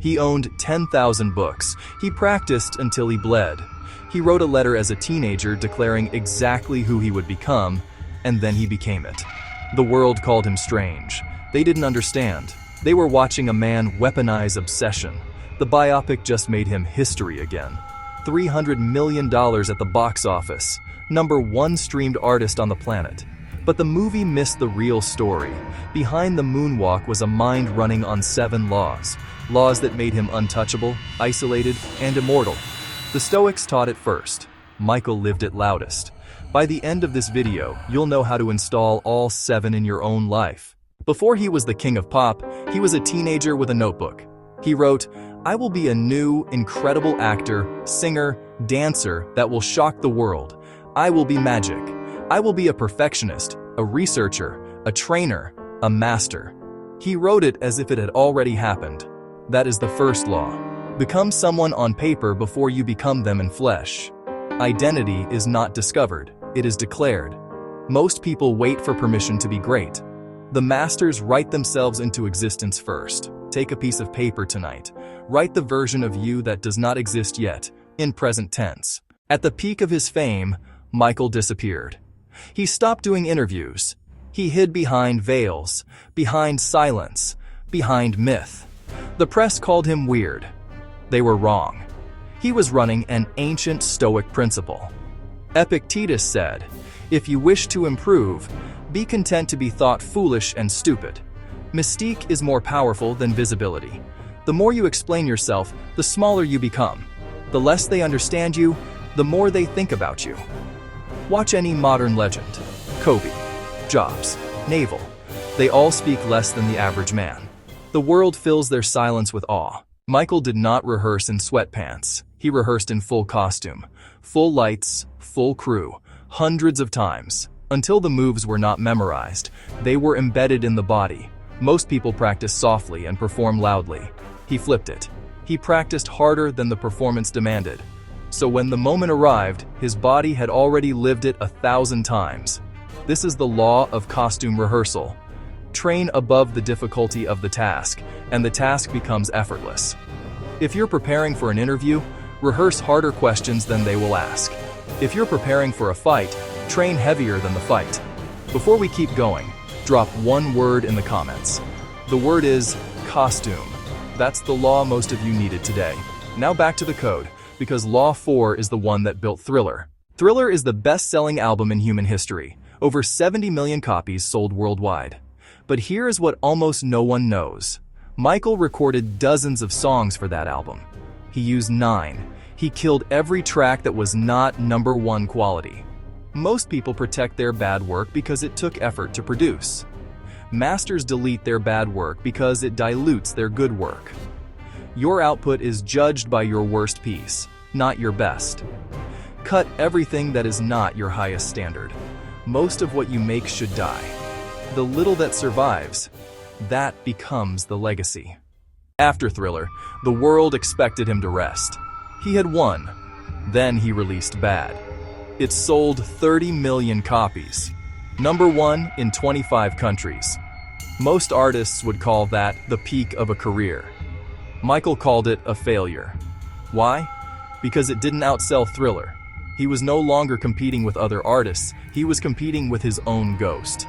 He owned 10,000 books. He practiced until he bled. He wrote a letter as a teenager declaring exactly who he would become, and then he became it. The world called him strange. They didn't understand. They were watching a man weaponize obsession. The biopic just made him history again. $300 million at the box office. #1 streamed artist on the planet. But the movie missed the real story. Behind the moonwalk was a mind running on 7 laws. Laws that made him untouchable, isolated, and immortal. The Stoics taught it first. Michael lived it loudest. By the end of this video, you'll know how to install all 7 in your own life. Before he was the king of pop, he was a teenager with a notebook. He wrote, "I will be a new, incredible actor, singer, dancer that will shock the world. I will be magic. I will be a perfectionist, a researcher, a trainer, a master." He wrote it as if it had already happened. That is the first law. Become someone on paper before you become them in flesh. Identity is not discovered, it is declared. Most people wait for permission to be great. The masters write themselves into existence first. Take a piece of paper tonight. Write the version of you that does not exist yet, in present tense. At the peak of his fame, Michael disappeared. He stopped doing interviews. He hid behind veils, behind silence, behind myth. The press called him weird. They were wrong. He was running an ancient Stoic principle. Epictetus said, "If you wish to improve, be content to be thought foolish and stupid." Mystique is more powerful than visibility. The more you explain yourself, the smaller you become. The less they understand you, the more they think about you. Watch any modern legend. Kobe, Jobs, Naval. They all speak less than the average man. The world fills their silence with awe. Michael did not rehearse in sweatpants. He rehearsed in full costume, full lights, full crew, hundreds of times. Until the moves were not memorized, they were embedded in the body. Most people practice softly and perform loudly. He flipped it. He practiced harder than the performance demanded. So when the moment arrived, his body had already lived it 1,000 times. This is the law of costume rehearsal. Train above the difficulty of the task, and the task becomes effortless. If you're preparing for an interview, rehearse harder questions than they will ask. If you're preparing for a fight, train heavier than the fight. Before we keep going, drop one word in the comments. The word is costume. That's the law most of you needed today. Now back to the code, because Law 4 is the one that built Thriller. Thriller is the best-selling album in human history. Over 70 million copies sold worldwide. But here is what almost no one knows. Michael recorded dozens of songs for that album. He used 9. He killed every track that was not #1 quality. Most people protect their bad work because it took effort to produce. Masters delete their bad work because it dilutes their good work. Your output is judged by your worst piece, not your best. Cut everything that is not your highest standard. Most of what you make should die. The little that survives, that becomes the legacy. After Thriller, the world expected him to rest. He had won. Then he released Bad. It sold 30 million copies. #1 in 25 countries. Most artists would call that the peak of a career. Michael called it a failure. Why? Because it didn't outsell Thriller. He was no longer competing with other artists, he was competing with his own ghost.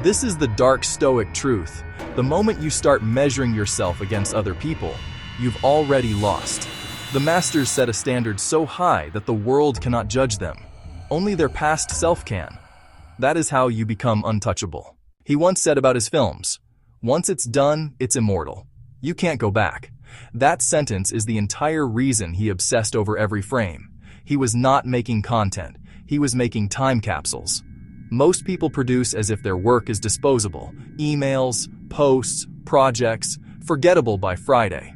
This is the dark Stoic truth. The moment you start measuring yourself against other people, you've already lost. The masters set a standard so high that the world cannot judge them. Only their past self can. That is how you become untouchable. He once said about his films, "Once it's done, it's immortal. You can't go back." That sentence is the entire reason he obsessed over every frame. He was not making content, he was making time capsules. Most people produce as if their work is disposable. Emails, posts, projects, forgettable by Friday.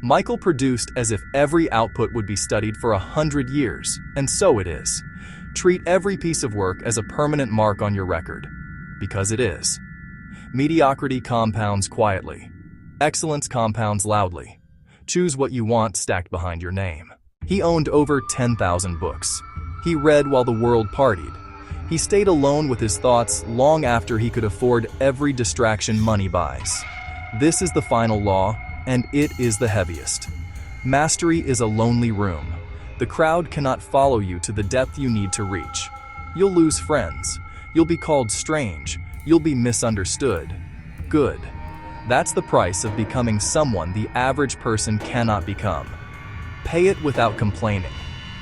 Michael produced as if every output would be studied for 100 years, and so it is. Treat every piece of work as a permanent mark on your record, because it is. Mediocrity compounds quietly. Excellence compounds loudly. Choose what you want stacked behind your name. He owned over 10,000 books. He read while the world partied. He stayed alone with his thoughts long after he could afford every distraction money buys. This is the final law. And it is the heaviest. Mastery is a lonely room. The crowd cannot follow you to the depth you need to reach. You'll lose friends. You'll be called strange. You'll be misunderstood. Good. That's the price of becoming someone the average person cannot become. Pay it without complaining.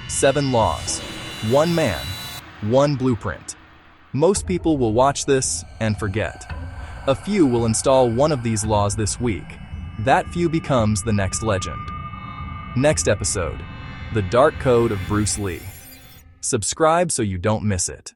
7 laws. 1 man. 1 blueprint. Most people will watch this and forget. A few will install one of these laws this week. That few becomes the next legend. Next episode, The Dark Code of Bruce Lee. Subscribe so you don't miss it.